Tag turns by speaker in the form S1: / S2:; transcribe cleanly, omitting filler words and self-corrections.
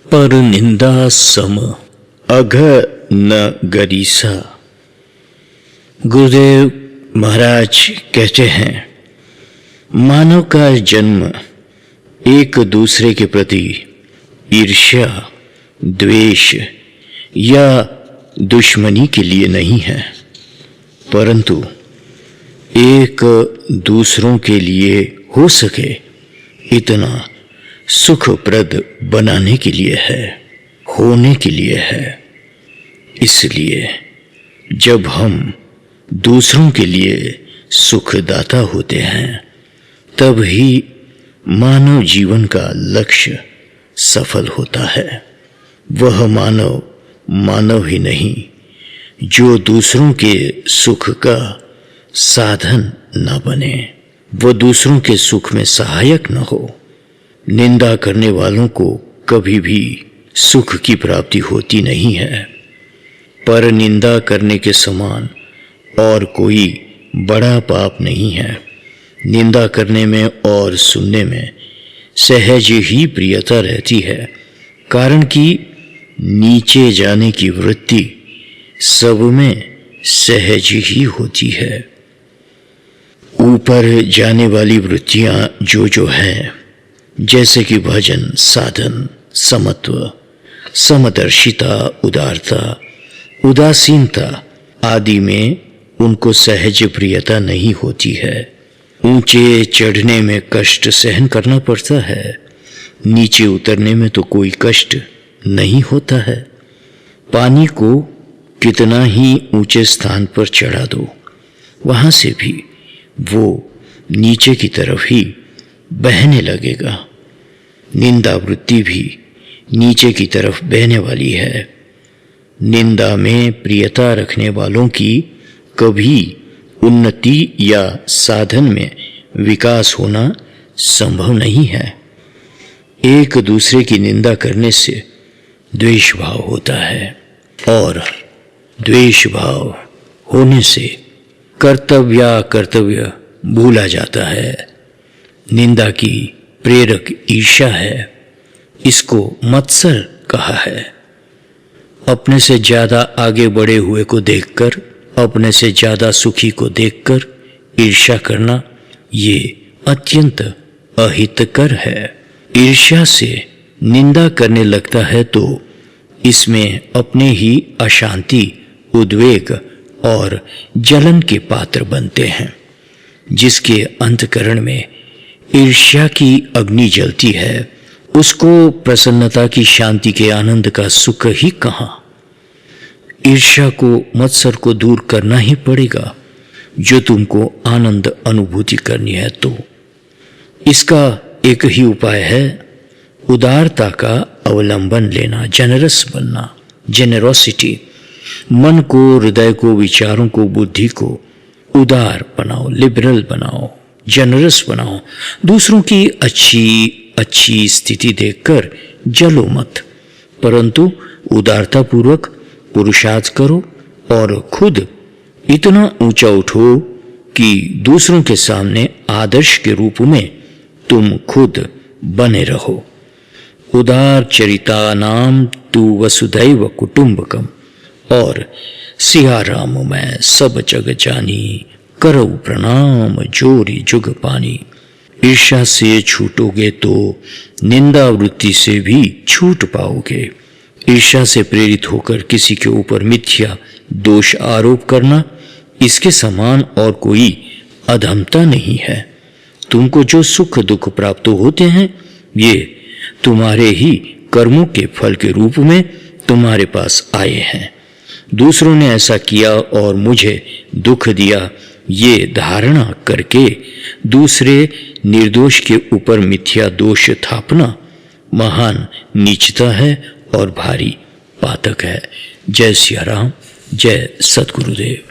S1: पर निंदा सम अघ न गरीसा। गुरुदेव महाराज कहते हैं, मानव का जन्म एक दूसरे के प्रति ईर्ष्या, द्वेष या दुश्मनी के लिए नहीं है, परंतु एक दूसरों के लिए हो सके इतना सुखप्रद बनाने के लिए है, होने के लिए है। इसलिए जब हम दूसरों के लिए सुखदाता होते हैं, तब ही मानव जीवन का लक्ष्य सफल होता है। वह मानव मानव ही नहीं जो दूसरों के सुख का साधन न बने, वह दूसरों के सुख में सहायक न हो। निंदा करने वालों को कभी भी सुख की प्राप्ति होती नहीं है। पर निंदा करने के समान और कोई बड़ा पाप नहीं है। निंदा करने में और सुनने में सहज ही प्रियता रहती है, कारण कि नीचे जाने की वृत्ति सब में सहज ही होती है। ऊपर जाने वाली वृत्तियां जो है, जैसे कि भजन, साधन, समत्व, समदर्शिता, उदारता, उदासीनता आदि में उनको सहज प्रियता नहीं होती है। ऊंचे चढ़ने में कष्ट सहन करना पड़ता है, नीचे उतरने में तो कोई कष्ट नहीं होता है। पानी को कितना ही ऊंचे स्थान पर चढ़ा दो, वहां से भी वो नीचे की तरफ ही बहने लगेगा। निंदा वृत्ति भी नीचे की तरफ बहने वाली है। निंदा में प्रियता रखने वालों की कभी उन्नति या साधन में विकास होना संभव नहीं है। एक दूसरे की निंदा करने से द्वेष भाव होता है, और द्वेष भाव होने से कर्तव्य भूला जाता है। निंदा की प्रेरक ईर्ष्या है, इसको मत्सर कहा है। अपने से ज्यादा आगे बढ़े हुए को देखकर, अपने से ज्यादा सुखी को देखकर ईर्ष्या करना ये अत्यंत अहितकर है। ईर्ष्या से निंदा करने लगता है तो इसमें अपने ही अशांति, उद्वेग और जलन के पात्र बनते हैं। जिसके अंतःकरण में ईर्ष्या की अग्नि जलती है, उसको प्रसन्नता की, शांति के, आनंद का सुख ही कहां। ईर्ष्या को, मत्सर को दूर करना ही पड़ेगा जो तुमको आनंद अनुभूति करनी है। तो इसका एक ही उपाय है, उदारता का अवलंबन लेना, जनरस बनना, जेनेरोसिटी। मन को, हृदय को, विचारों को, बुद्धि को उदार बनाओ, लिबरल बनाओ, जनरस बनाओ। दूसरों की अच्छी स्थिति देखकर जलो मत, परंतु उदारता पूर्वक पुरुषार्थ करो और खुद इतना ऊंचा उठो कि दूसरों के सामने आदर्श के रूप में तुम खुद बने रहो। उदार चरिता नाम तू वसुधैव कुटुंबकम, और सिया राम मैं सब जग जानी, करऊ प्रणाम जोरी जुग पानी। ईर्ष्या से छूटोगे तो निंदा वृत्ति से भी छूट पाओगे। ईर्ष्या से प्रेरित होकर किसी के ऊपर मिथ्या दोष आरोप करना, इसके समान और कोई अधमता नहीं है। तुमको जो सुख दुख प्राप्त होते हैं, ये तुम्हारे ही कर्मों के फल के रूप में तुम्हारे पास आए हैं। दूसरों ने ऐसा किया और मुझे दुख दिया, ये धारणा करके दूसरे निर्दोष के ऊपर मिथ्या दोष थापना महान नीचता है और भारी पातक है। जय सिया राम, जय सद्गुरुदेव।